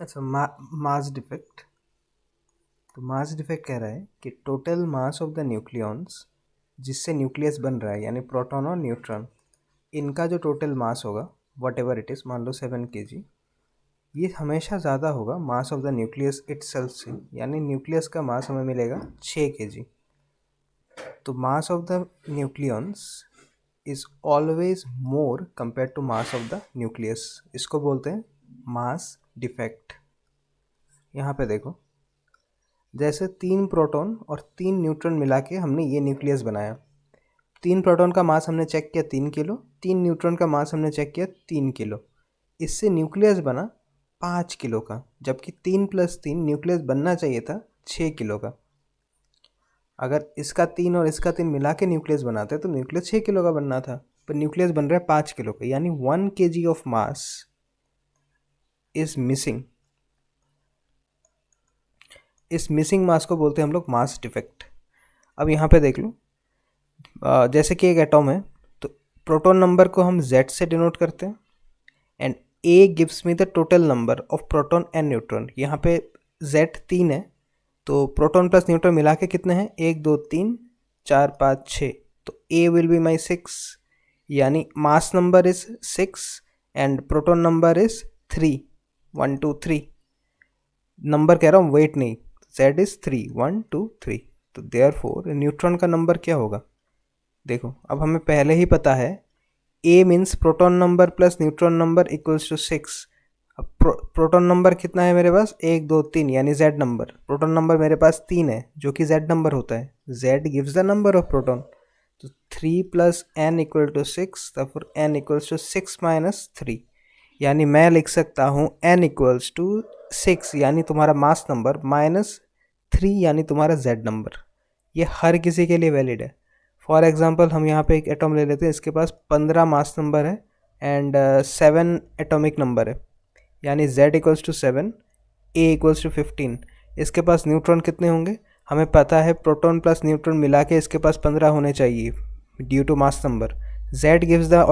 अच्छा, mass defect. तो mass defect कह रहा है कि total mass of the nucleons जिससे न्यूक्लियस बन रहा है, यानी प्रोटॉन और न्यूट्रॉन, इनका जो टोटल मास होगा वट एवर इट इज़, मान लो 7 kg, ये हमेशा ज़्यादा होगा मास ऑफ द न्यूक्लियस इटसेल्फ से। यानी न्यूक्लियस का मास हमें मिलेगा 6 kg। तो mass of the nucleons is always more compare to mass of the nucleus. इसको बोलते हैं मास डिफेक्ट। यहाँ पे देखो, जैसे 3 प्रोटॉन और 3 न्यूट्रॉन मिला के हमने ये न्यूक्लियस बनाया। 3 प्रोटॉन का मास हमने चेक किया 3 किलो, 3 न्यूट्रॉन का मास हमने चेक किया 3 किलो। इससे न्यूक्लियस बना 5 किलो का, जबकि 3 + 3 न्यूक्लियस बनना चाहिए था 6 किलो का। अगर इसका 3 और इसका 3 मिला के न्यूक्लियस बनाते तो न्यूक्लियस 6 किलो का बनना था, पर न्यूक्लियस बन रहा है 5 किलो का। यानी 1 kg of mass is missing. इस मिसिंग मास को बोलते हैं हम लोग मास डिफेक्ट। अब यहाँ पे देख लो, जैसे कि एक एटॉम है, तो प्रोटॉन नंबर को हम Z से डिनोट करते हैं, and A gives me the total number of proton and neutron. यहाँ पे Z 3 है, तो प्रोटॉन प्लस न्यूट्रॉन मिला के कितने हैं, 1 2 3 4 5 6, तो A विल बी माई 6। यानी mass number is 6 and proton number is 3, 1 2 3। Number कह रहा हूँ, वेट नहीं, Z इज 3, 1 2 3। तो देयरफॉर न्यूट्रॉन का नंबर क्या होगा? देखो, अब हमें पहले ही पता है A means proton number plus neutron number equals to 6। अब प्रोटॉन नंबर कितना है मेरे पास, 1 2 3, यानी Z नंबर। प्रोटॉन नंबर मेरे पास 3 है, जो कि Z नंबर होता है। Z gives the number of proton. तो 3 + n = 6, तब n = 6 - 3। यानी मैं लिख सकता हूँ n = 6, यानी तुम्हारा मास नंबर, -3 यानी तुम्हारा Z नंबर। ये हर किसी के लिए वैलिड है। फॉर एग्जांपल हम यहाँ पे एक एटॉम ले लेते हैं, इसके पास 15 मास नंबर है एंड 7 एटॉमिक नंबर है। यानी Z = 7, A = 15। इसके पास न्यूट्रॉन कितने होंगे? हमें पता है प्रोटॉन प्लस न्यूट्रॉन मिला के इसके पास 15 होने चाहिए due to mass number. Z gives the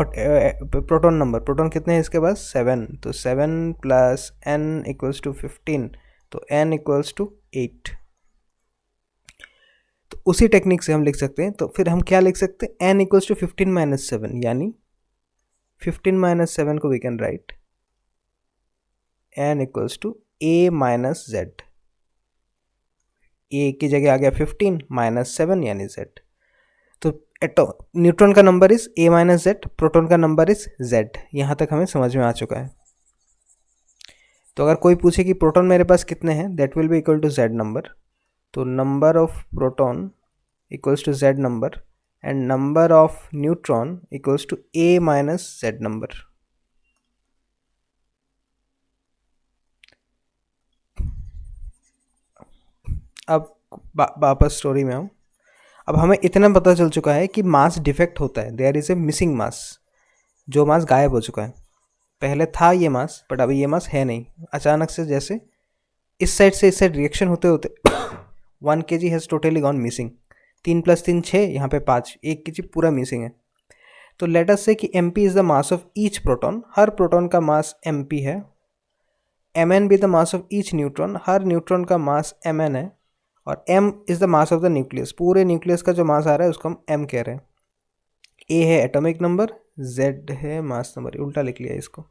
proton number. Proton कितने हैं इसके पास? 7। तो 7 + n = 15, तो n = 8। तो उसी टेक्निक से हम लिख सकते हैं। तो फिर हम क्या लिख सकते हैं, n = 15 - 7, यानी 15 - 7 को we can write n = a - z। a की जगह आ गया 15 - 7 यानी z। तो न्यूट्रॉन का number is a - z, proton का नंबर इज z। यहाँ तक हमें समझ में आ चुका है। तो अगर कोई पूछे कि प्रोटॉन मेरे पास कितने हैं, that will be equal to z number. तो number of proton equals to z number and number of neutron equals to a - z number. अब वापस स्टोरी में आऊँ। अब हमें इतना पता चल चुका है कि मास डिफेक्ट होता है, देयर इज़ ए मिसिंग मास, जो मास गायब हो चुका है। पहले था ये मास, बट अभी ये मास है नहीं। अचानक से जैसे इस साइड से इस साइड रिएक्शन होते होते 1 kg has totally gone missing. 3 + 3 6, यहाँ पे 5, 1 kg पूरा मिसिंग है। तो लेट अस से कि mp is the mass of each proton, her proton का मास mp है। mn भी the mass of each neutron, her neutron का मास mn है। और m is the mass of the nucleus, पूरे न्यूक्लियस का जो मास आ रहा है उसको हम m कह रहे हैं। a है एटॉमिक नंबर, z है मास नंबर। उल्टा लिख लिया इसको,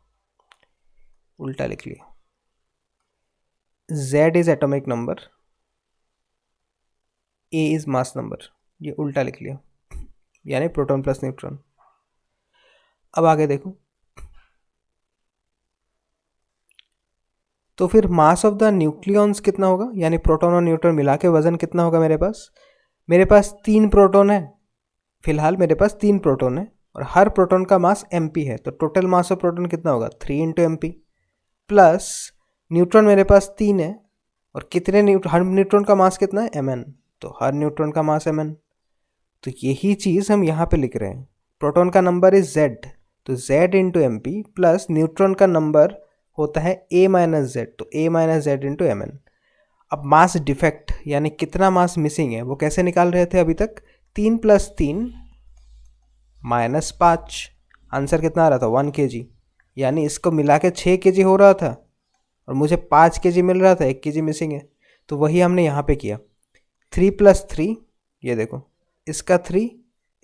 उल्टा लिख लिया। z is atomic number, a is mass number, ये उल्टा लिख लिया, यानी प्रोटॉन प्लस न्यूट्रॉन। अब आगे देखो, तो फिर मास ऑफ द न्यूक्लियॉन्स कितना होगा, यानी प्रोटॉन और न्यूट्रॉन मिला के वजन कितना होगा मेरे पास 3 प्रोटॉन है। फिलहाल मेरे पास 3 प्रोटॉन है और हर प्रोटॉन का मास mp है। तो टोटल मास ऑफ प्रोटॉन कितना होगा, 3 × mp, प्लस न्यूट्रॉन मेरे पास 3 है और कितने हर न्यूट्रॉन का मास कितना है, mn, तो हर न्यूट्रॉन का मास mn। तो यही चीज़ हम यहाँ पे लिख रहे हैं। प्रोटॉन का नंबर इज z, तो z × mp प्लस न्यूट्रॉन का नंबर होता है a - z, तो a - z × mn। अब मास डिफेक्ट यानी कितना मास मिसिंग है वो कैसे निकाल रहे थे अभी तक, 3 + 3 - 5, आंसर कितना आ रहा था, 1 kg। यानी इसको मिला के 6 kg हो रहा था। और मुझे 5 kg मिल रहा था, 1 kg मिसिंग है, तो वही हमने यहाँ पे किया। 3 + 3, ये देखो, इसका 3,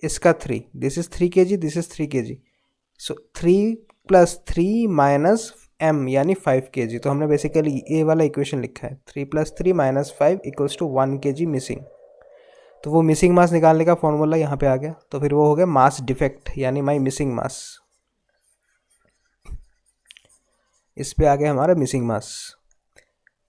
इसका 3, this is 3 kg, this is 3 kg, so 3 + 3 - m यानी 5 kg। तो हमने बेसिकली ये वाला इक्वेशन लिखा है, 3 + 3 - 5 = 1 kg मिसिंग। तो वो मिसिंग मास निकालने का फॉर्मूला यहाँ पे आ गया। तो फिर वो हो गया मास डिफेक्ट यानी माई मिसिंग मास। इस पे आ गया हमारा मिसिंग मास।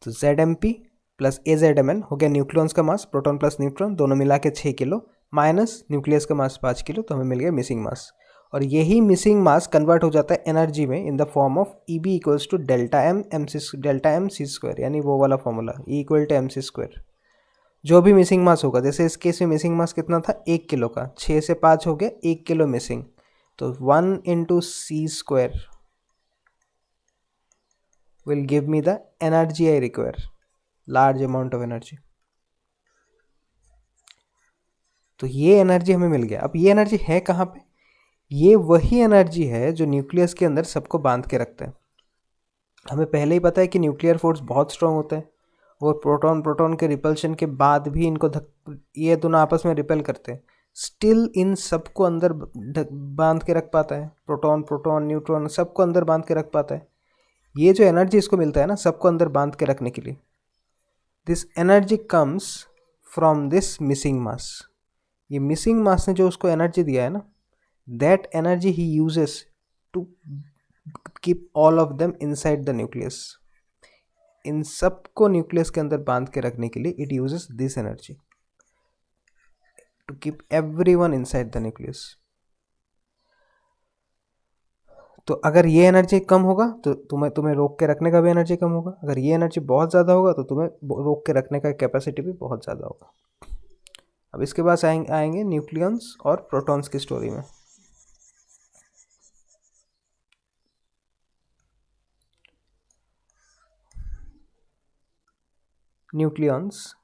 तो ZMP + AZMN हो गया न्यूक्लियॉन्स का मास, प्रोटॉन प्लस न्यूट्रॉन दोनों मिला के 6 किलो, माइनस न्यूक्लियस का मास 5 किलो, तो हमें मिल गया मिसिंग मास। और यही मिसिंग मास कन्वर्ट हो जाता है एनर्जी में in the form of EB = ΔM/mc², यानी वो वाला फॉर्मूला E = mc²। जो भी मिसिंग मास होगा, जैसे इस केस में मिसिंग मास कितना था, 1 किलो का, 6 से 5 हो गया, 1 किलो मिसिंग, तो 1 × c² will give me the energy I require, large amount of energy। तो ये एनर्जी हमें मिल गया। अब ये एनर्जी है कहाँ पे? ये वही एनर्जी है जो न्यूक्लियस के अंदर सबको बांध के रखता है। हमें पहले ही पता है कि न्यूक्लियर फोर्स बहुत स्ट्रांग होता है, और प्रोटॉन प्रोटॉन के रिपल्शन के बाद भी इनको ये दोनों आपस में रिपेल करते हैं, स्टिल इन सबको अंदर बांध के रख पाता है। प्रोटॉन प्रोटॉन न्यूट्रॉन सबको अंदर बांध के रख पाता है। ये जो एनर्जी इसको मिलता है ना सबको अंदर बांध के रखने के लिए, this energy comes from this missing mass. ये मिसिंग मास ने जो उसको एनर्जी दिया है ना, दैट एनर्जी ही uses to keep all of them inside the nucleus. इन सबको न्यूक्लियस के अंदर बांध के रखने के लिए it uses this energy to keep everyone inside the nucleus. तो अगर ये एनर्जी कम होगा तो तुम्हें रोक के रखने का भी एनर्जी कम होगा। अगर ये एनर्जी बहुत ज़्यादा होगा तो तुम्हें रोक के रखने का कैपेसिटी भी बहुत ज़्यादा होगा। अब इसके बाद आएंगे न्यूक्लियॉन्स और प्रोटॉन्स की स्टोरी में। न्यूक्लियॉन्स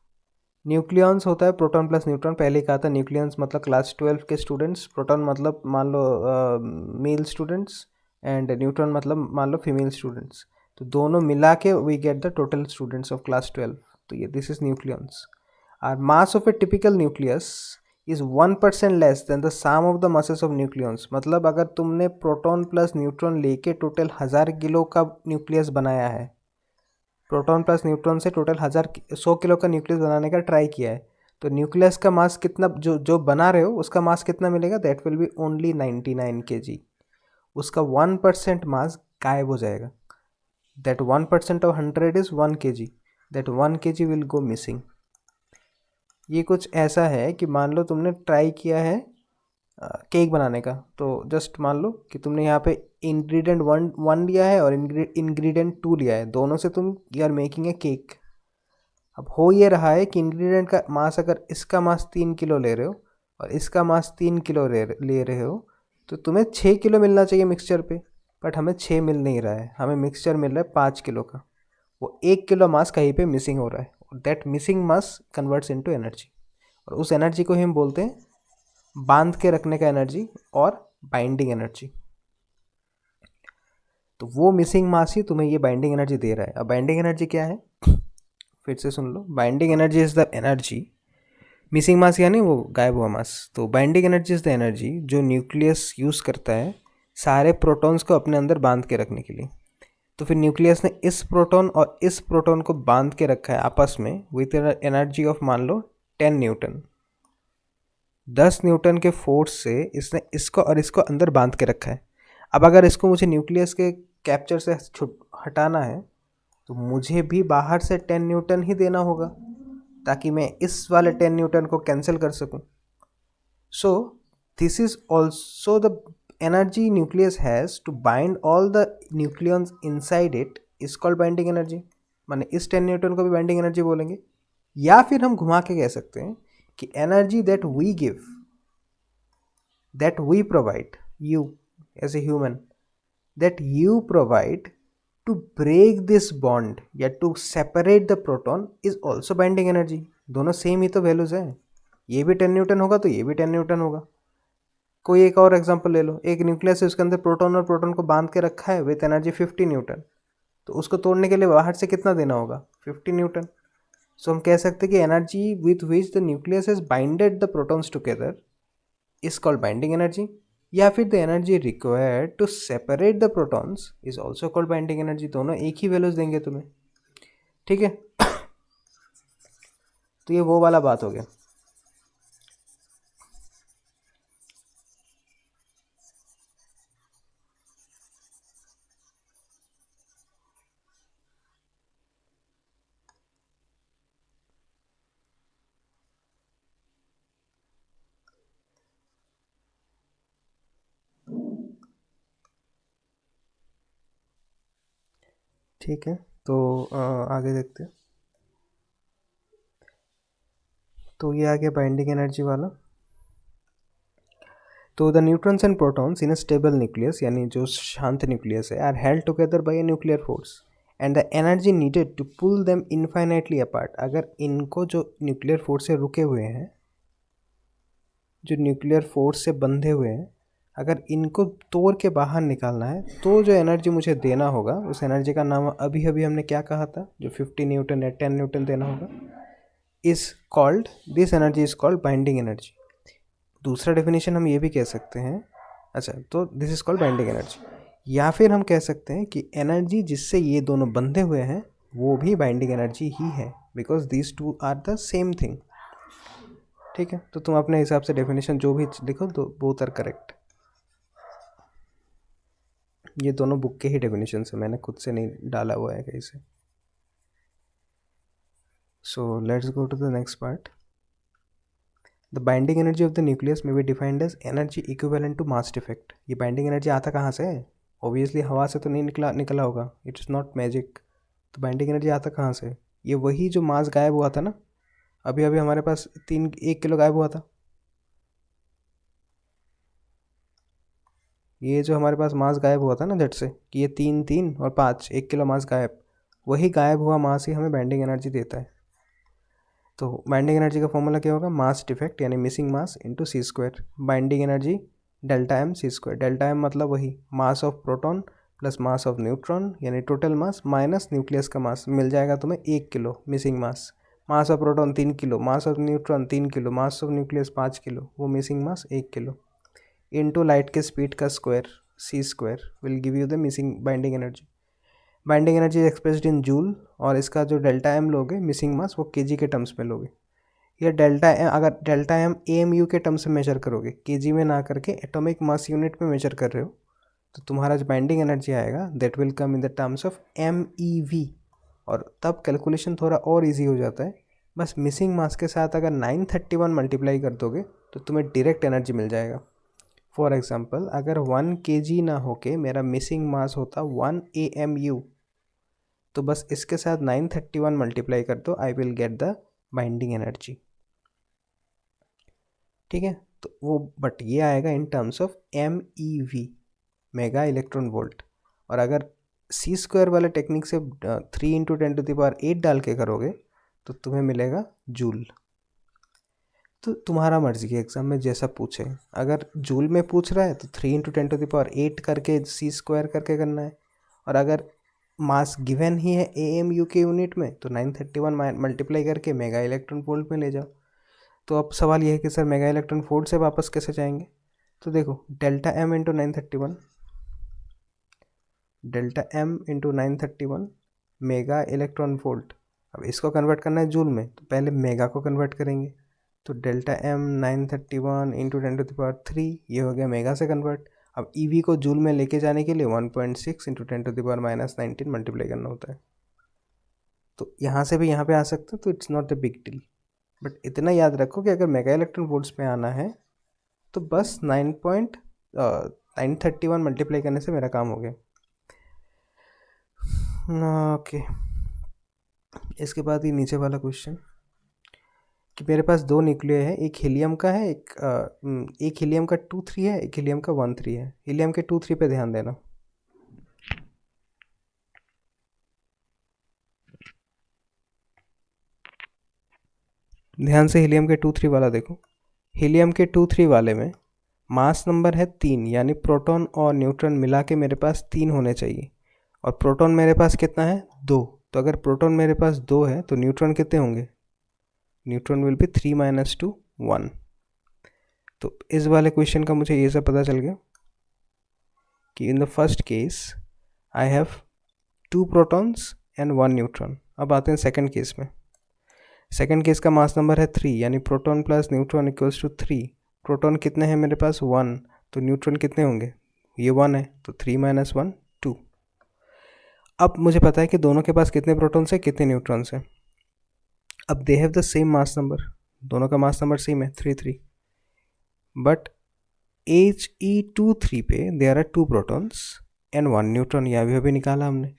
होता है प्रोटॉन प्लस न्यूट्रॉन। पहले ही कहा था न्यूक्लियॉन्स मतलब क्लास 12 के स्टूडेंट्स, प्रोटॉन मतलब मान लो मेल स्टूडेंट्स, एंड न्यूट्रॉन मतलब मान लो फीमेल स्टूडेंट्स। तो दोनों मिला के we get the total students of class 12। तो ये this is nucleons. Our mass of a typical nucleus is 1% less than the sum of the masses of nucleons. मतलब अगर तुमने प्रोटॉन प्लस न्यूट्रॉन लेके टोटल 1000 किलो का nucleus बनाया है, proton plus neutron से टोटल 100 किलो का न्यूक्लियस बनाने का ट्राई किया है, तो न्यूक्लियस का मास कितना, जो बना रहे हो उसका मास कितना मिलेगा, that will B only 99 kg। उसका 1% मास गायब हो जाएगा। That 1% of 100 is 1 kg, that 1 kg will go missing. ये कुछ ऐसा है कि मान लो तुमने ट्राई किया है केक बनाने का, तो जस्ट मान लो कि तुमने यहाँ पे इंग्रेडिएंट वन लिया है और इंग्रेडिएंट 2 लिया है, दोनों से तुम you are making a cake. अब हो ये रहा है कि इंग्रेडिएंट का मास, अगर इसका मास 3 किलो ले रहे हो और इसका मास 3 किलो ले रहे हो, तो तुम्हें 6 किलो मिलना चाहिए मिक्सचर पे, बट हमें 6 मिल नहीं रहा है, हमें मिक्सचर मिल रहा है 5 किलो का। वो 1 किलो मास कहीं पे मिसिंग हो रहा है, और that missing mass converts into energy, और उस एनर्जी को हम बोलते हैं बांध के रखने का एनर्जी और बाइंडिंग एनर्जी। तो वो मिसिंग मास ही तुम्हें ये बाइंडिंग एनर्जी दे रहा है। अब बाइंडिंग एनर्जी क्या है, फिर से सुन लो। Binding energy is the energy, missing mass यानी वो गायब हुआ मास, तो binding energy is the energy जो न्यूक्लियस यूज़ करता है सारे प्रोटॉन्स को अपने अंदर बांध के रखने के लिए। तो फिर न्यूक्लियस ने इस प्रोटॉन और इस प्रोटॉन को बांध के रखा है आपस में विथ एनर्जी ऑफ मान लो 10 न्यूटन। 10 न्यूटन के फोर्स से इसने इसको और इसको अंदर बांध के रखा है। अब अगर इसको मुझे न्यूक्लियस के कैप्चर से हटाना है, तो मुझे भी बाहर से 10 न्यूटन ही देना होगा ताकि मैं इस वाले 10 न्यूटन को कैंसिल कर सकूं। So this is also the energy nucleus has to bind all the nucleons inside it is called binding energy. माने इस 10 न्यूटन को भी बाइंडिंग एनर्जी बोलेंगे, या फिर हम घुमा के कह सकते हैं कि energy that we give, that we provide, you as a human, that you provide to break this bond या to separate the proton is also binding energy. दोनों सेम ही तो वैल्यूज हैं, ये भी 10 न्यूटन होगा तो ये भी 10 न्यूटन होगा। कोई एक और एग्जांपल ले लो, एक न्यूक्लियस है उसके अंदर प्रोटॉन और प्रोटॉन को बांध के रखा है विथ एनर्जी 50 न्यूटन, तो उसको तोड़ने के लिए बाहर से कितना देना होगा, 50 न्यूटन। सो हम कह सकते हैं कि energy with which the nucleus is binded the protons together is called binding energy, या फिर the energy required to separate the protons is also called binding energy. दोनों एक ही वैल्यूज देंगे तुम्हें, ठीक है। तो ये वो वाला बात हो गया। ठीक है, तो आगे देखते हैं। तो ये आ गया बाइंडिंग एनर्जी वाला। तो the neutrons and protons in a stable nucleus, यानी जो शांत न्यूक्लियस है, are held together by a nuclear force and the energy needed to pull them infinitely apart. अगर इनको जो न्यूक्लियर फोर्स से रुके हुए हैं, जो न्यूक्लियर फोर्स से बंधे हुए हैं, अगर इनको तोड़ के बाहर निकालना है तो जो एनर्जी मुझे देना होगा, उस एनर्जी का नाम अभी अभी हमने क्या कहा था, जो 50 न्यूटन या 10 न्यूटन देना होगा, is called, this energy is called binding energy. दूसरा डेफिनेशन हम ये भी कह सकते हैं, अच्छा, तो this is called binding energy. या फिर हम कह सकते हैं कि एनर्जी जिससे ये दोनों बंधे हुए हैं वो भी बाइंडिंग एनर्जी ही है, because these two are the same thing. ठीक है, तो तुम अपने हिसाब से डेफिनेशन जो भी लिखो, तो बोथ आर करेक्ट। ये दोनों बुक के ही डेफिनेशन है, मैंने खुद से नहीं डाला हुआ है कहीं से। So let's go to the next part. The binding energy of the nucleus में be defined as energy equivalent to mass defect. ये बाइंडिंग एनर्जी आता कहाँ से है? ऑब्वियसली हवा से तो नहीं निकला होगा, इट इज़ नॉट मैजिक। तो बाइंडिंग एनर्जी आता कहाँ से? ये वही जो मास गायब हुआ था ना, अभी अभी हमारे पास 1 किलो गायब हुआ था। ये जो हमारे पास मास गायब हुआ था ना झट से, कि ये 3 और 5, 1 किलो मास गायब, वही गायब हुआ मास ही हमें बाइंडिंग एनर्जी देता है। तो बाइंडिंग एनर्जी का फॉर्मूला क्या होगा? मास डिफेक्ट यानी missing mass into C square, binding energy delta M C square. Delta M मतलब वही mass of proton plus mass of neutron, यानी टोटल मास माइनस न्यूक्लियस का मास, मिल जाएगा तुम्हें 1 kilo missing mass. Mass of proton 3 kilo, mass of neutron 3 kilo, mass of nucleus 5 kilo, वो missing mass 1 kilo into light के speed का square C square will give you the missing binding energy. Binding energy expressed in joule, और इसका जो delta M लोगे missing मास, वो KG के terms में लोगे। या डेल्टा एम, अगर डेल्टा एम एएमयू के टर्म्स में मेजर करोगे, केजी में ना करके एटॉमिक मास यूनिट में मेजर कर रहे हो, तो तुम्हारा जो बाइंडिंग एनर्जी आएगा that will come in the terms of MeV। और तब कैलकुलेशन थोड़ा और इजी हो जाता है। बस मिसिंग मास के साथ अगर 931 मल्टीप्लाई कर दोगे तो तुम्हें डायरेक्ट एनर्जी मिल जाएगा। फॉर एग्जांपल, अगर 1 kg ना होके मेरा मिसिंग मास होता 1 AMU, तो बस इसके साथ 931 मल्टीप्लाई कर दो, I will get the binding energy. ठीक है, तो वो बट ये आएगा in terms of MeV, mega electron volt. और अगर सी स्क्वायर वाले टेक्निक से 3 × 10⁸ डाल के करोगे तो तुम्हें मिलेगा जूल। तो तुम्हारा मर्जी है, एग्जाम में जैसा पूछे, अगर जूल में पूछ रहा है तो 3 × 10⁸ करके सी स्क्वायर करके करना है, और अगर मास गिवन ही है AMU के यूनिट में तो 931 मल्टीप्लाई करके मेगा इलेक्ट्रॉन वोल्ट में ले जाओ। तो अब सवाल यह है कि सर मेगा इलेक्ट्रॉन वोल्ट से वापस कैसे जाएंगे? तो देखो, delta m into 931, delta m into 931 mega electron volt. अब इसको कन्वर्ट करना है जूल में, तो पहले मेगा को कन्वर्ट करेंगे। तो डेल्टा एम 931 इंटू 10⁻3, ये हो गया मेगा से कन्वर्ट। अब ईवी को जूल में लेके जाने के लिए 1.6 इंटू 10⁻−19 मल्टीप्लाई करना होता है। तो यहाँ से भी यहाँ पे आ सकते हो, तो it's not the big deal. But इतना याद रखो कि अगर मेगा इलेक्ट्रॉन वोल्ट्स में आना है तो बस 9.931 मल्टीप्लाई करने से मेरा काम हो गया। ओके, इसके बाद ये नीचे वाला क्वेश्चन कि मेरे पास 2 न्यूक्लियर है, एक हीलियम का है, एक हीलियम का 2-3 है, एक हीलियम का 1-3 है। हीलियम के 2-3 पे ध्यान देना। ध्यान से हीलियम के 2-3 वाला देखो। हीलियम के 2-3 वाले में मास नंबर है 3, यानी प्रोटॉन और न्यूट्रॉन मिला के मेरे पास 3 होने चाहिए, और प्रोटॉन मेरे पास कितना है, 2। तो अगर प्रोटॉन मेरे पास 2 है तो न्यूट्रॉन कितने होंगे, न्यूट्रॉन विल बी 3 - 2 1। तो इस वाले क्वेश्चन का मुझे ये सब पता चल गया कि in the first case I have 2 protons and 1 neutron. अब आते हैं सेकंड केस में। सेकंड केस का मास नंबर है 3, यानी proton plus neutron equals to 3। Proton कितने हैं मेरे पास, 1। तो न्यूट्रॉन कितने होंगे, ये 1 है, तो 3 - 1 2। अब मुझे पता है कि दोनों के पास कितने प्रोटॉन्स हैं, कितने न्यूट्रॉन्स हैं। अब they have the same mass number, दोनों का मास नंबर सेम है 3 3। बट He23 पे there are 2 protons and 1 neutron, यह अभी निकाला हमने।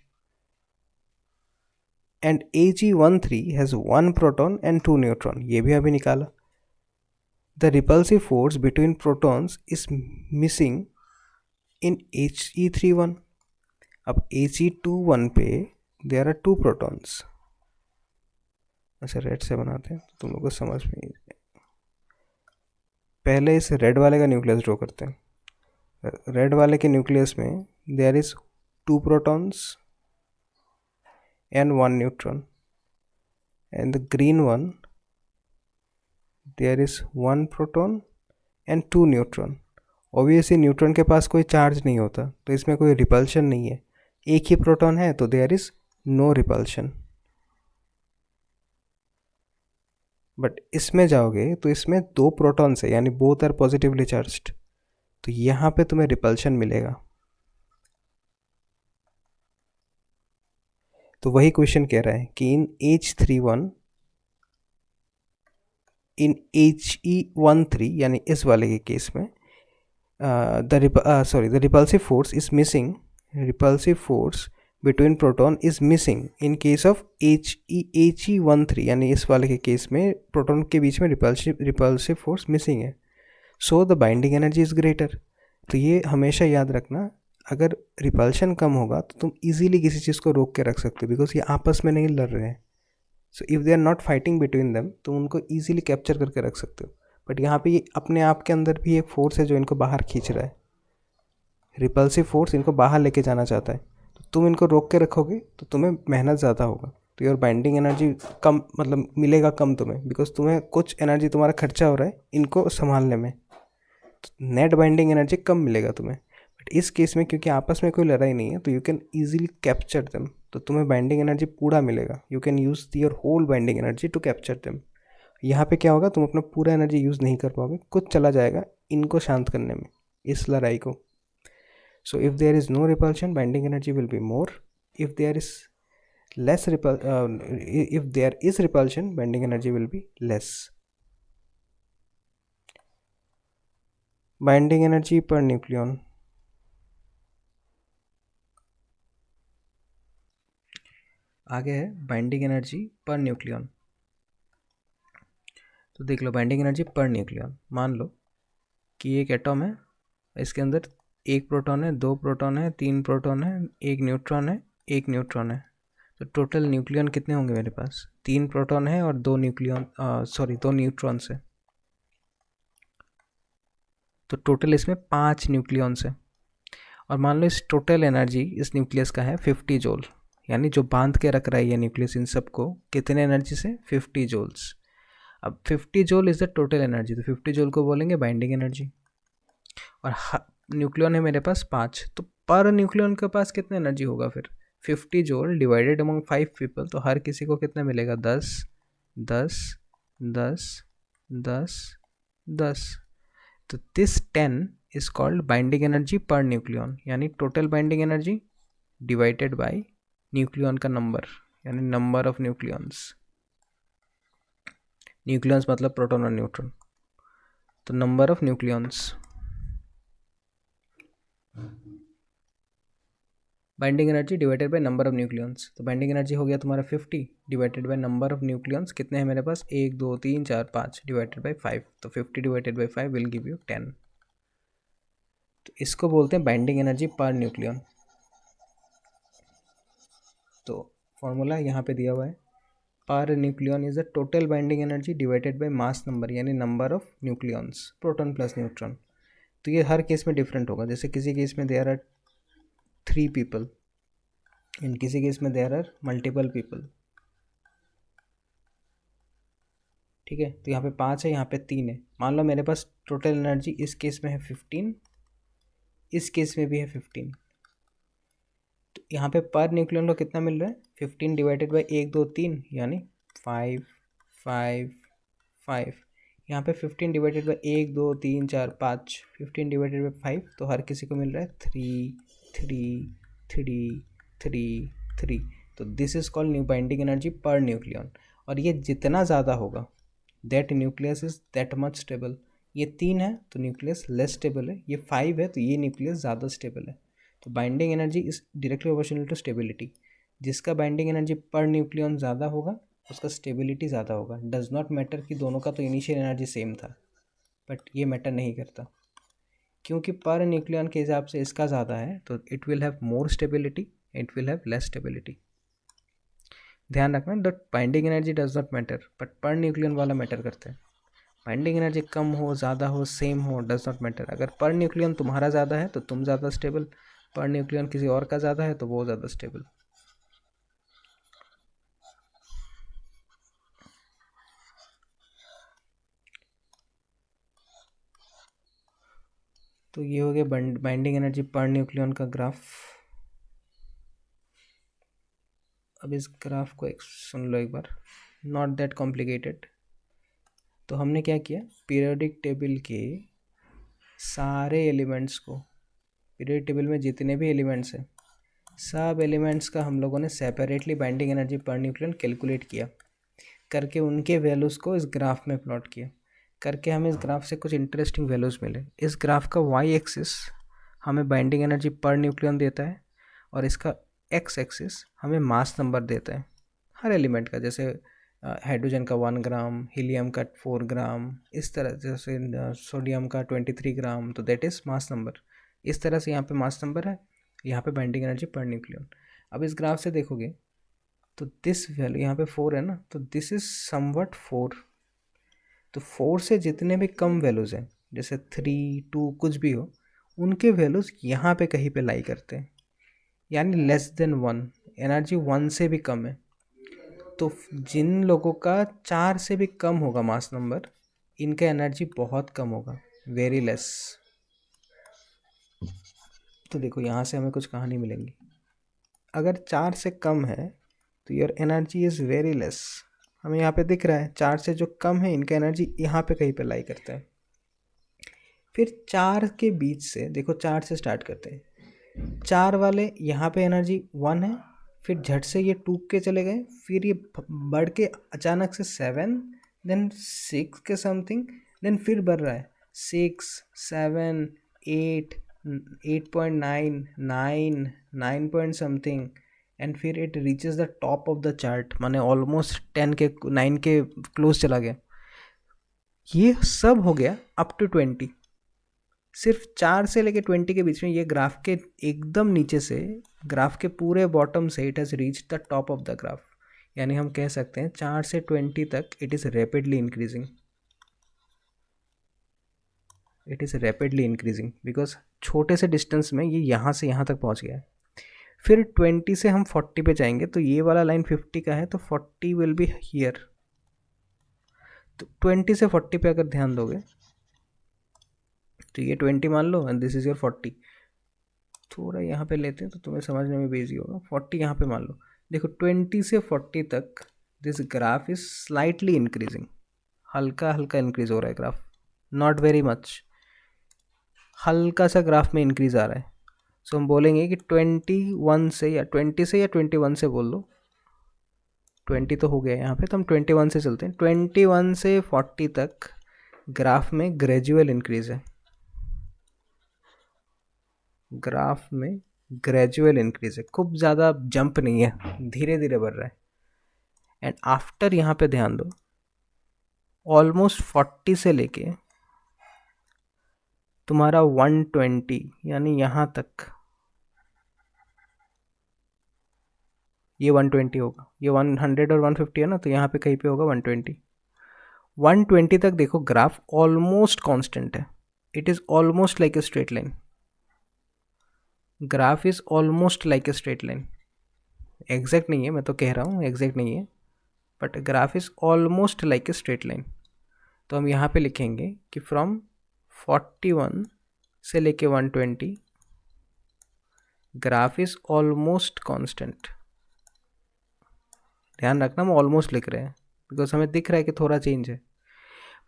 And Ag13 has 1 proton and 2 neutron, ये भी अभी निकाला। The repulsive force between protons is missing in He31। अब He21 पे देयर आर 2 प्रोटॉन्स। अच्छा रेड से बनाते हैं तो तुम लोग को समझ में नहीं। पहले इस रेड वाले का न्यूक्लियस ड्रॉ करते हैं। रेड वाले के न्यूक्लियस में there is 2 protons and 1 neutron, and the green one there is 1 proton and 2 neutron। Obviously neutron के पास कोई चार्ज नहीं होता तो इसमें कोई रिपल्शन नहीं है, एक ही प्रोटॉन है तो there is no repulsion. But इसमें जाओगे तो इसमें 2 प्रोटॉन्स है, यानी बोथ आर पॉजिटिवली चार्ज्ड, तो यहाँ पे तुम्हें रिपल्शन मिलेगा। तो वही क्वेश्चन कह रहा है कि इन H31 इन He13 यानी इस वाले के केस में the repulsive force is missing, repulsive force between proton is missing in case of He13, यानी इस वाले के केस में प्रोटॉन के बीच में रिपल्सिव फोर्स मिसिंग है। So the binding energy is greater. तो ये हमेशा याद रखना, अगर रिपल्शन कम होगा तो तुम इजीली किसी चीज़ को रोक के रख सकते हो, बिकॉज ये आपस में नहीं लड़ रहे हैं। So if they are not fighting between them तो उनको ईजिली कैप्चर करके रख सकते हो। बट यहाँ पे ये अपने आप के अंदर भी एक फोर्स है जो इनको बाहर खींच रहा है, रिपल्सिव फोर्स इनको बाहर लेके जाना चाहता है। तो तुम इनको रोक के रखोगे तो तुम्हें मेहनत ज़्यादा होगा, तो योर बाइंडिंग एनर्जी कम, मतलब मिलेगा कम तुम्हें, बिकॉज तुम्हें कुछ एनर्जी तुम्हारा खर्चा हो रहा है इनको संभालने में, तो नेट बाइंडिंग एनर्जी कम मिलेगा तुम्हें। बट इस केस में क्योंकि आपस में कोई लड़ाई नहीं है तो you can easily capture them, तो तुम्हें बाइंडिंग एनर्जी पूरा मिलेगा। You can use your whole binding energy to capture them. यहाँ पे क्या होगा, तुम अपना पूरा एनर्जी यूज़ नहीं कर पाओगे, कुछ चला जाएगा इनको शांत करने में, इस लड़ाई को। So if there is no repulsion binding energy will be more, if there is if there is repulsion binding energy will be less। Binding energy per nucleon, आगे है बाइंडिंग एनर्जी पर न्यूक्लियन। तो देख लो binding energy per nucleon, मान लो कि एक atom है, इसके अंदर 1 प्रोटॉन है, 2 प्रोटॉन है, 3 प्रोटॉन है, 1 न्यूट्रॉन है, 1 न्यूट्रॉन है। तो टोटल न्यूक्लियन कितने होंगे मेरे पास, 3 प्रोटॉन है और 2 2 न्यूट्रॉन्स है। तो टोटल इसमें 5 न्यूक्लियॉन्स है। और मान लो इस टोटल एनर्जी इस न्यूक्लियस का है 50 जूल, यानी जो बांध के रख रहा है ये न्यूक्लियस इन सबको, कितने एनर्जी से, 50 जूल्स। अब 50 joule is the total energy, तो 50 जूल को बोलेंगे बाइंडिंग एनर्जी। और न्यूक्लियन है मेरे पास 5, तो पर न्यूक्लियन के पास कितने एनर्जी होगा फिर, 50 जूल डिवाइडेड अमंग 5 पीपल, तो हर किसी को कितना मिलेगा, 10 10 10 10 10। तो this 10 is called binding energy per nucleon, यानी total binding energy divided by nucleon का नंबर, यानी नंबर ऑफ न्यूक्लियंस। न्यूक्लियंस मतलब प्रोटॉन और न्यूट्रॉन, तो number of nucleons. Binding energy divided by number of nucleons, तो बाइंडिंग एनर्जी हो गया तुम्हारा 50 divided by number of nucleons, कितने हैं मेरे पास, 1 2 3 4 5 डिवाइडेड बाय 5, तो 50 divided by 5 will give you 10। तो इसको बोलते हैं बाइंडिंग एनर्जी पर न्यूक्लियन। तो फॉर्मूला यहाँ पे दिया हुआ है, per nucleon is the total binding energy divided by mass number, यानी number of nucleons, proton plus neutron. तो ये हर केस में डिफरेंट होगा, जैसे किसी केस में देयर आर 3 पीपल, इन किसी केस में देयर आर मल्टीपल पीपल, ठीक है। तो यहाँ पे 5 है, यहाँ पे 3 है। मान लो मेरे पास टोटल एनर्जी इस केस में है 15, इस केस में भी है 15। तो यहाँ पे पर न्यूक्लियन को कितना मिल रहा है? 15 डिवाइडेड बाई 1 2 3 यानी 5 5 5। यहाँ पे 15 डिवाइडेड बाई 1 2 3 4 5, 15 डिवाइडेड बाई 5, तो हर किसी को मिल रहा है 3 3 3 3 3। तो this is called new binding energy per nucleon. और ये जितना ज़्यादा होगा that nucleus is that much stable. ये 3 है तो न्यूक्लियस लेस स्टेबल है, ये 5 है तो ये न्यूक्लियस ज़्यादा स्टेबल है। तो binding energy is directly proportional to stability. जिसका बाइंडिंग एनर्जी पर न्यूक्लियन ज़्यादा होगा उसका स्टेबिलिटी ज़्यादा होगा। डज नॉट मैटर कि दोनों का तो इनिशियल एनर्जी सेम था, बट ये मैटर नहीं करता क्योंकि पर न्यूक्लियन के हिसाब से इसका ज़्यादा है तो it will have more stability, it will have less stability. ध्यान रखना that binding energy does not matter, but per nucleon वाला मैटर करता है। बाइंडिंग एनर्जी कम हो ज़्यादा हो सेम हो डज नॉट मैटर। अगर पर न्यूक्लियन तुम्हारा ज़्यादा है तो तुम ज़्यादा स्टेबल, पर न्यूक्लियन किसी और का ज़्यादा है तो वो ज़्यादा स्टेबल। तो ये हो गया बाइंडिंग एनर्जी पर न्यूक्लियन का ग्राफ। अब इस ग्राफ को एक सुन लो एक बार, नॉट दैट कॉम्प्लिकेटेड। तो हमने क्या किया, पीरियोडिक टेबल के सारे एलिमेंट्स को, पीरियोडिक टेबल में जितने भी एलिमेंट्स हैं सब एलिमेंट्स का हम लोगों ने separately binding energy per nucleon calculate किया, करके उनके वैल्यूज़ को इस ग्राफ में प्लॉट किया। करके हमें इस ग्राफ से कुछ इंटरेस्टिंग वैल्यूज़ मिले। इस ग्राफ का वाई एक्सिस हमें बाइंडिंग एनर्जी पर न्यूक्लियन देता है और इसका एक्स एक्सिस हमें मास नंबर देता है हर एलिमेंट का। जैसे हाइड्रोजन का 1 ग्राम, हीलियम का 4 ग्राम, इस तरह जैसे सोडियम का 23 ग्राम, तो दैट इज़ मास नंबर। इस तरह से यहाँ पे मास नंबर है, यहाँ पे बाइंडिंग एनर्जी पर न्यूक्लियन। अब इस ग्राफ से देखोगे तो दिस वैल्यू यहाँ पे 4 है ना, तो दिस इज समवट 4। तो 4 से जितने भी कम वैल्यूज़ हैं जैसे 3 2 कुछ भी हो, उनके वैल्यूज़ यहाँ पे कहीं पे लाई करते हैं, यानी लेस देन 1, एनर्जी 1 से भी कम है। तो जिन लोगों का 4 से भी कम होगा मास नंबर, इनका एनर्जी बहुत कम होगा, वेरी लेस। तो देखो यहाँ से हमें कुछ कहानी मिलेंगी। अगर 4 से कम है तो your energy is very less. हमें यहाँ पे दिख रहा है 4 से जो कम है इनका एनर्जी यहाँ पे कहीं पे लाई करता है। फिर 4 के बीच से देखो, 4 से स्टार्ट करते हैं, 4 वाले यहाँ पे एनर्जी 1 है, फिर झट से ये टूट के चले गए, फिर ये बढ़ के अचानक से 7, देन 6 के समथिंग, देन फिर बढ़ रहा है 6 7 8 8.9 9 9 पॉइंट समथिंग, एंड फिर it reaches the top of the chart, माने ऑलमोस्ट 10 के 9 के क्लोज चला गया। ये सब हो गया अप टू 20। सिर्फ 4 से लेके 20 के बीच में, ये ग्राफ के एकदम नीचे से, ग्राफ के पूरे बॉटम से it has reach the top of the graph. यानी हम कह सकते हैं 4 से 20 तक it is rapidly increasing, it is rapidly increasing because छोटे से डिस्टेंस में ये यहाँ से यहाँ तक पहुँच गया है। फिर 20 से हम 40 पे जाएंगे तो ये वाला लाइन 50 का है, तो 40 विल बी हियर। तो 20 से 40 पे अगर ध्यान दोगे तो ये 20 मान लो एंड दिस इज़ योर 40। थोड़ा यहाँ पे लेते हैं तो तुम्हें समझने में भी ईजी होगा। 40 यहाँ पे मान लो, देखो 20 से 40 तक this graph is slightly increasing, हल्का हल्का इंक्रीज हो रहा है ग्राफ, नॉट वेरी मच, हल्का सा ग्राफ में इंक्रीज आ रहा है। सो हम बोलेंगे कि 21 से या 20 से या 21 से बोल लो, 20 तो हो गया यहाँ पे, तो हम 21 से चलते हैं। 21 से 40 तक ग्राफ में ग्रेजुअल इंक्रीज है, ग्राफ में ग्रेजुअल इंक्रीज है, खूब ज़्यादा जंप नहीं है, धीरे धीरे बढ़ रहा है। एंड आफ्टर यहाँ पे ध्यान दो, ऑलमोस्ट 40 से लेके तुम्हारा 120 यानी यहाँ तक ये 120 होगा, ये 100 और 150 है ना, तो यहाँ पे कहीं पे होगा 120। 120 तक देखो ग्राफ ऑलमोस्ट कांस्टेंट है, it is almost like a straight line, graph is almost like a straight line. Exact नहीं है, मैं तो कह रहा हूँ एग्जैक्ट नहीं है, but graph is almost like a straight line. तो हम यहाँ पे लिखेंगे कि फ्रॉम 41 से लेके 120 ग्राफ इज ऑलमोस्ट कांस्टेंट। ध्यान रखना हम ऑलमोस्ट लिख रहे हैं बिकॉज हमें दिख रहा है कि थोड़ा चेंज है,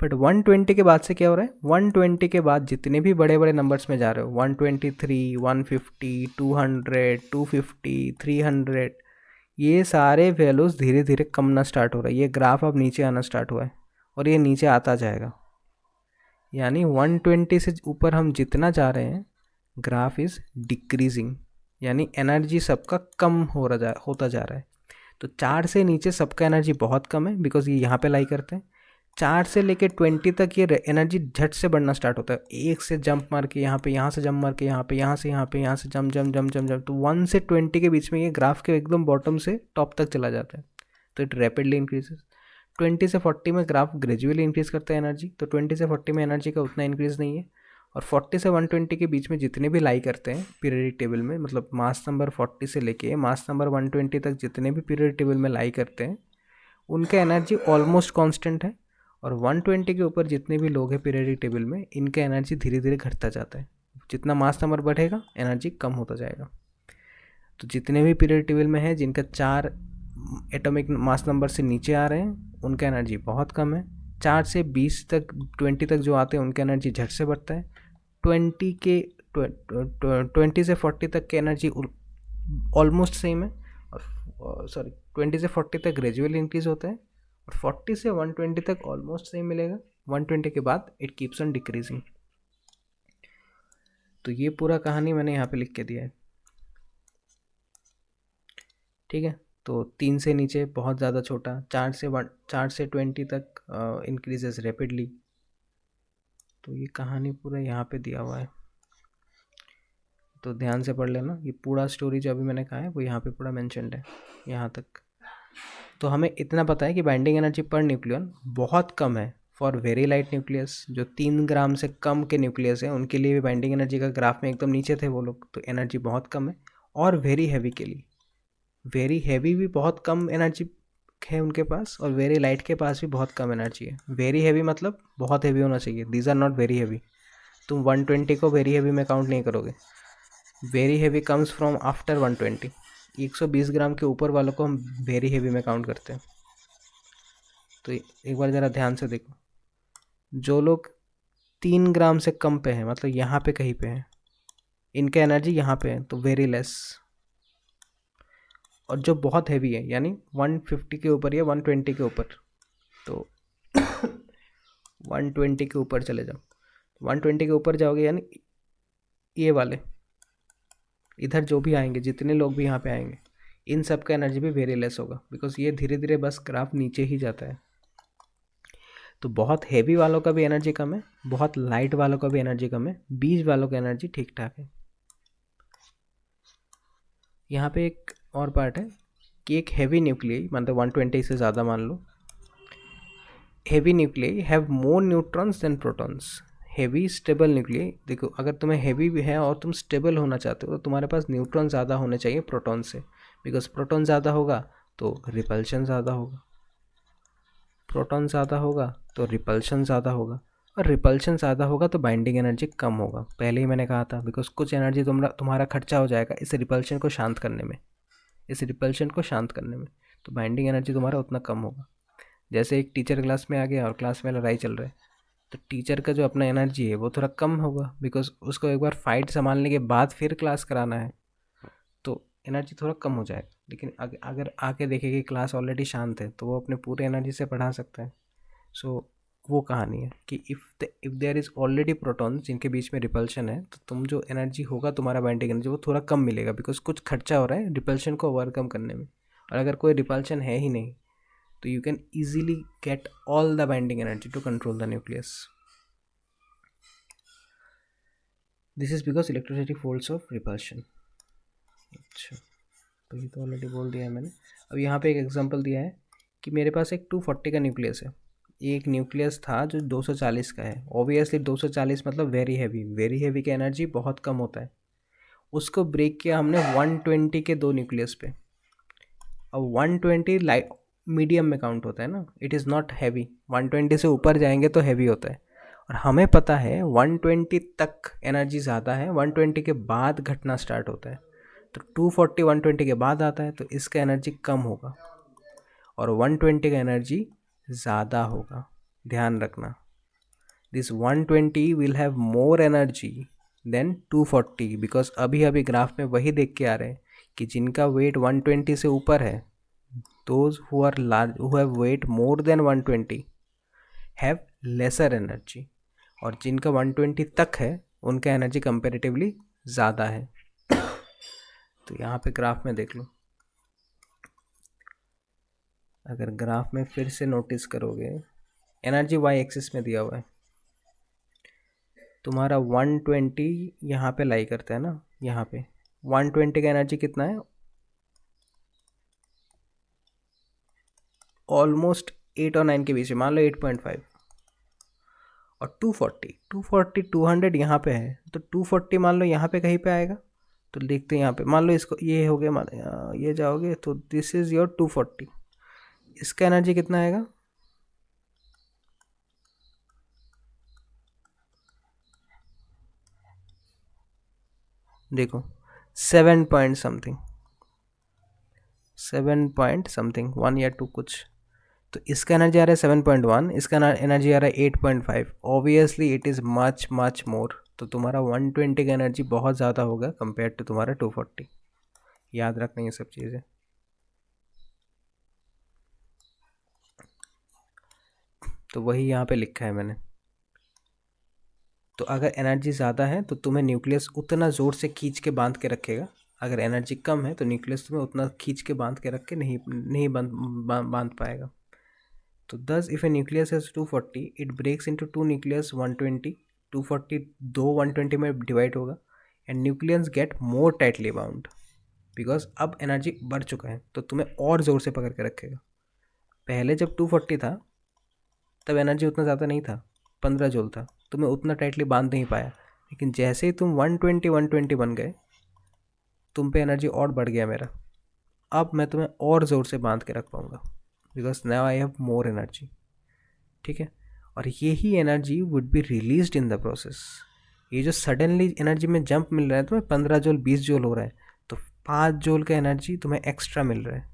बट 120 के बाद से क्या हो रहा है, 120 के बाद जितने भी बड़े बड़े नंबर्स में जा रहे हो, 123, 150, 200, 250, 300, ये सारे वैल्यूज़ धीरे धीरे कमना स्टार्ट हो रहा है। ये ग्राफ अब नीचे आना स्टार्ट हुआ है और ये नीचे आता जाएगा, यानी 120 से ऊपर हम जितना जा रहे हैं ग्राफ इज़ डिक्रीजिंग, यानी एनर्जी सबका कम होता जा रहा है। तो 4 से नीचे सबका एनर्जी बहुत कम है बिकॉज ये यहाँ पे लाई करते हैं। 4 से लेके 20 तक ये एनर्जी झट से बढ़ना स्टार्ट होता है, एक से जंप मार के यहाँ पे, यहाँ से जंप मार के यहाँ पे, यहाँ से यहाँ पे, यहाँ से jump jump jump jump jump. तो 1 से 20 के बीच में ये ग्राफ के एकदम बॉटम से टॉप तक चला जाता है। तो इट रैपिडली इंक्रीजेस। 20 से 40 में ग्राफ ग्रेजुअली इंक्रीज करता है एनर्जी, तो 20 से 40 में एनर्जी का उतना इंक्रीज नहीं है। और 40 से 120 के बीच में जितने भी लाई करते हैं पीरियडिक टेबल में, मतलब मास नंबर 40 से लेके मास नंबर 120 तक जितने भी पीरियडिक टेबल में लाई करते हैं उनका एनर्जी ऑलमोस्ट कांस्टेंट है। और 120 के ऊपर जितने भी लोग हैं पीरियडिक टेबल में, इनका एनर्जी धीरे धीरे घटता जाता है। जितना मास नंबर बढ़ेगा एनर्जी कम होता जाएगा। तो जितने भी पीरियडिक टेबल में है जिनका 4 एटॉमिक मास नंबर से नीचे आ रहे हैं उनका एनर्जी बहुत कम है। 4 से 20 तक 20 तक जो आते हैं उनका एनर्जी झट से बढ़ता है। 20 से 40 तक की एनर्जी ऑलमोस्ट सेम है, और 20 से 40 तक ग्रेजुअली इंक्रीज होता है, और 40 से 120 तक ऑलमोस्ट सेम मिलेगा। 120 के बाद इट कीप्स ऑन डिक्रीजिंग। तो ये पूरा कहानी मैंने यहाँ पे लिख के दिया है, ठीक है। तो 3 से नीचे बहुत ज़्यादा छोटा, 4 से 20 तक इंक्रीजेस रैपिडली। तो ये कहानी पूरा यहाँ पे दिया हुआ है, तो ध्यान से पढ़ लेना। ये पूरा स्टोरी जो अभी मैंने कहा है वो यहाँ पे पूरा मेंशन्ड है यहाँ तक। तो हमें इतना पता है कि बाइंडिंग एनर्जी पर न्यूक्लियन बहुत कम है फॉर वेरी लाइट न्यूक्लियस। जो 3 ग्राम से कम के न्यूक्लियस है उनके लिए भी बाइंडिंग एनर्जी का ग्राफ में एकदम नीचे थे वो लोग, तो एनर्जी बहुत कम है। और वेरी हैवी के लिए, वेरी हैवी भी बहुत कम एनर्जी है उनके पास, और वेरी लाइट के पास भी बहुत कम एनर्जी है। वेरी हैवी मतलब बहुत हैवी होना चाहिए, these are not very heavy. तुम 120 को वेरी हैवी में काउंट नहीं करोगे। Very heavy comes from after 120। 120 gram के ऊपर वालों को हम वेरी हैवी में काउंट करते हैं। तो एक बार ज़रा ध्यान से देखो, जो लोग 3 ग्राम से कम पे हैं, मतलब यहाँ पे कहीं पे हैं, इनका एनर्जी यहाँ पे है तो वेरी लेस। और जो बहुत हैवी है यानी 150 के ऊपर या 120 के ऊपर, तो 120 के ऊपर चले जाओ। 120 के ऊपर जाओगे यानी ये वाले इधर जो भी आएंगे, जितने लोग भी यहाँ पे आएंगे, इन सब का एनर्जी भी वेरी लेस होगा बिकॉज ये धीरे धीरे बस ग्राफ नीचे ही जाता है। तो बहुत हैवी वालों का भी एनर्जी कम है, बहुत लाइट वालों का भी एनर्जी कम है, बीच वालों का एनर्जी ठीक ठाक है। यहाँ पे एक और पार्ट है कि एक हैवी न्यूक्लियाई, मतलब 120 से ज़्यादा मान लो, heavy nuclei have more neutrons than protons. Heavy stable nuclei, देखो अगर तुम्हें हैवी भी है और तुम स्टेबल होना चाहते हो तो तुम्हारे पास न्यूट्रॉन ज़्यादा होने चाहिए प्रोटॉन से, बिकॉज प्रोटॉन ज़्यादा होगा तो रिपल्शन ज़्यादा होगा, प्रोटॉन ज़्यादा होगा तो रिपल्शन ज़्यादा होगा, और रिपल्शन ज़्यादा होगा तो बाइंडिंग एनर्जी कम होगा। पहले ही मैंने कहा था, बिकॉज कुछ एनर्जी तुम्हारा खर्चा हो जाएगा इस रिपल्शन को शांत करने में, तो बाइंडिंग एनर्जी तुम्हारा उतना कम होगा। जैसे एक टीचर क्लास में आ गया और क्लास में लड़ाई चल रहा है, तो टीचर का जो अपना एनर्जी है वो थोड़ा कम होगा, बिकॉज उसको एक बार फाइट संभालने के बाद फिर क्लास कराना है, तो एनर्जी थोड़ा कम हो जाएगा। लेकिन अगर आके देखे कि क्लास ऑलरेडी शांत है तो वो अपने पूरे एनर्जी से पढ़ा सकता है। सो वो कहानी है कि if there is already protons जिनके बीच में रिपल्शन है, तो तुम जो एनर्जी होगा तुम्हारा बाइंडिंग एनर्जी वो थोड़ा कम मिलेगा, बिकॉज कुछ खर्चा हो रहा है रिपल्शन को ओवरकम करने में। और अगर कोई रिपल्शन है ही नहीं तो you can easily get all the binding energy to control the nucleus. This is because electricity folds of repulsion. अच्छा, तो ये तो ऑलरेडी बोल दिया है मैंने। अब यहाँ पे एक एग्जांपल दिया है कि मेरे पास एक 240 का न्यूक्लियस है। एक न्यूक्लियस था जो 240 का है। ऑब्वियसली 240 मतलब वेरी हैवी का एनर्जी बहुत कम होता है। उसको ब्रेक किया हमने 120 के 2 न्यूक्लियस पे। अब 120 लाइट मीडियम में काउंट होता है ना, इट इज़ नॉट हैवी। 120 से ऊपर जाएंगे तो हैवी होता है, और हमें पता है 120 तक एनर्जी ज़्यादा है, 120 के बाद घटना स्टार्ट होता है। तो 240 120 के बाद आता है, तो इसका एनर्जी कम होगा और 120 का एनर्जी ज़्यादा होगा। ध्यान रखना, this 120 will have more energy than 240, because अभी अभी ग्राफ में वही देख के आ रहे हैं कि जिनका वेट 120 से ऊपर है, those who are large, who have weight more than 120 have lesser energy, और जिनका 120 तक है उनका एनर्जी कंपेरेटिवली ज़्यादा है। तो यहाँ पे ग्राफ में देख लो, अगर ग्राफ में फिर से नोटिस करोगे, एनर्जी वाई एक्सिस में दिया हुआ है, तुम्हारा 120 यहाँ पे लाई करता है ना, यहाँ पे 120 का एनर्जी कितना है, ऑलमोस्ट 8 और 9 के बीच में, मान लो 8.5, और 240 200 यहाँ पे है, तो 240 मान लो यहाँ पे कहीं पे आएगा। तो देखते हैं यहाँ पे, मान लो इसको ये हो गया, ये जाओगे तो दिस इज़ योर 240, इसका एनर्जी कितना आएगा, देखो 7 पॉइंट समथिंग, 7 पॉइंट समथिंग 1 या 2 कुछ। तो इसका एनर्जी आ रहा है 7.1, इसका एनर्जी आ रहा है 8.5, obviously it is much much more. तो तुम्हारा 120 का एनर्जी बहुत ज़्यादा होगा कंपेयर टू तुम्हारा 240। याद रखना ये सब चीज़ें। तो वही यहाँ पे लिखा है मैंने। तो अगर एनर्जी ज़्यादा है तो तुम्हें न्यूक्लियस उतना ज़ोर से खींच के बांध के रखेगा, अगर एनर्जी कम है तो न्यूक्लियस तुम्हें उतना खींच के बांध के रख के नहीं बांध पाएगा। तो thus if a nucleus has 240 it breaks into two nucleus 120, 240 दो 120 में डिवाइड होगा, and nucleus get more tightly bound, because अब एनर्जी बढ़ चुका है तो तुम्हें और ज़ोर से पकड़ के रखेगा। पहले जब 240 था तब एनर्जी उतना ज़्यादा नहीं था, 15 जूल था, तुम्हें उतना टाइटली बांध नहीं पाया। लेकिन जैसे ही तुम 120 बन गए, तुम पे एनर्जी और बढ़ गया मेरा, अब मैं तुम्हें और ज़ोर से बांध के रख पाऊँगा, because now I have more energy. ठीक है, और यही energy would be released in the process. ये जो सडनली एनर्जी में जंप मिल रहा है तुम्हें, 15 जूल 20 जूल हो रहा है, तो 5 जूल का एनर्जी तुम्हें एक्स्ट्रा मिल रहा है।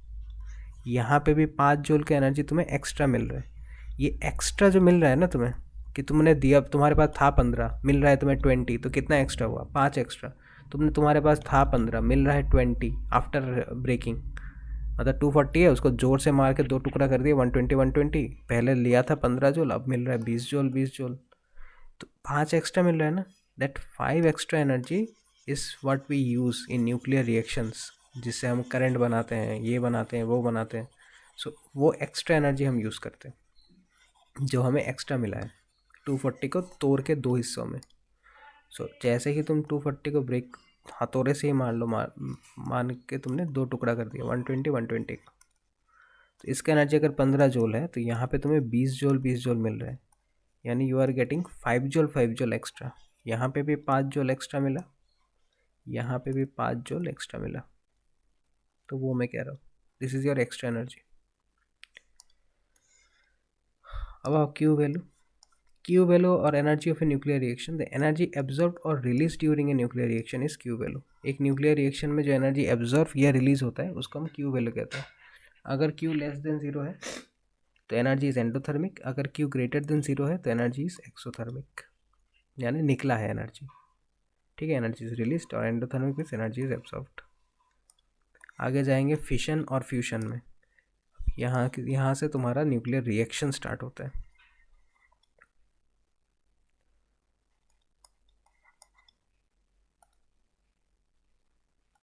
यहाँ पे भी 5 जूल का एनर्जी तुम्हें एक्स्ट्रा मिल रहा है। ये एक्स्ट्रा जो मिल रहा है ना तुम्हें, कि तुमने दिया, तुम्हारे पास था 15, मिल रहा है तुम्हें 20, तो कितना एक्स्ट्रा हुआ, 5 एक्स्ट्रा। तुम्हारे पास था 15, मिल रहा है 20 आफ्टर ब्रेकिंग, मतलब 240 है, उसको जोर से मार के 2 टुकड़ा कर दिया, 120 पहले लिया था 15 जूल, अब मिल रहा है 20 जूल, तो 5 एक्स्ट्रा मिल रहा है ना। That 5 extra energy is what we use in nuclear reactions, जिससे हम करंट बनाते हैं, ये बनाते हैं, वो बनाते हैं। सो वो एक्स्ट्रा एनर्जी हम यूज़ करते हैं जो हमें एक्स्ट्रा मिला है 240 को तोड़ के 2 हिस्सों में। सो जैसे ही तुम 240 को ब्रेक हथौड़े से ही मान के तुमने 2 टुकड़ा कर दिया, 120 का, तो इसका एनर्जी अगर 15 जूल है तो यहाँ पे तुम्हें 20 जूल मिल रहा है, यानी you are getting 5 joule extra. यहाँ पे भी 5 जूल एक्स्ट्रा मिला, यहाँ पे भी 5 जूल एक्स्ट्रा मिला, तो वो मैं कह रहा हूँ, this is your extra energy. अब आओ Q value और energy of a nuclear reaction. The energy absorb और release during a nuclear reaction is Q value. एक न्यूक्लियर रिएक्शन में जो एनर्जी एब्जॉर्ब या रिलीज होता है उसको हम Q वैल्यू कहते हैं। अगर Q लेस देन 0 है तो एनर्जी इज एंडोथर्मिक, अगर Q ग्रेटर देन 0 है तो एनर्जी इज एक्सोथर्मिक, यानी निकला है एनर्जी। ठीक है, एनर्जी इज रिलीज, और endothermic means energy is absorbed. आगे जाएंगे फिशन और फ्यूशन में। यहाँ से तुम्हारा न्यूक्लियर रिएक्शन स्टार्ट होता है।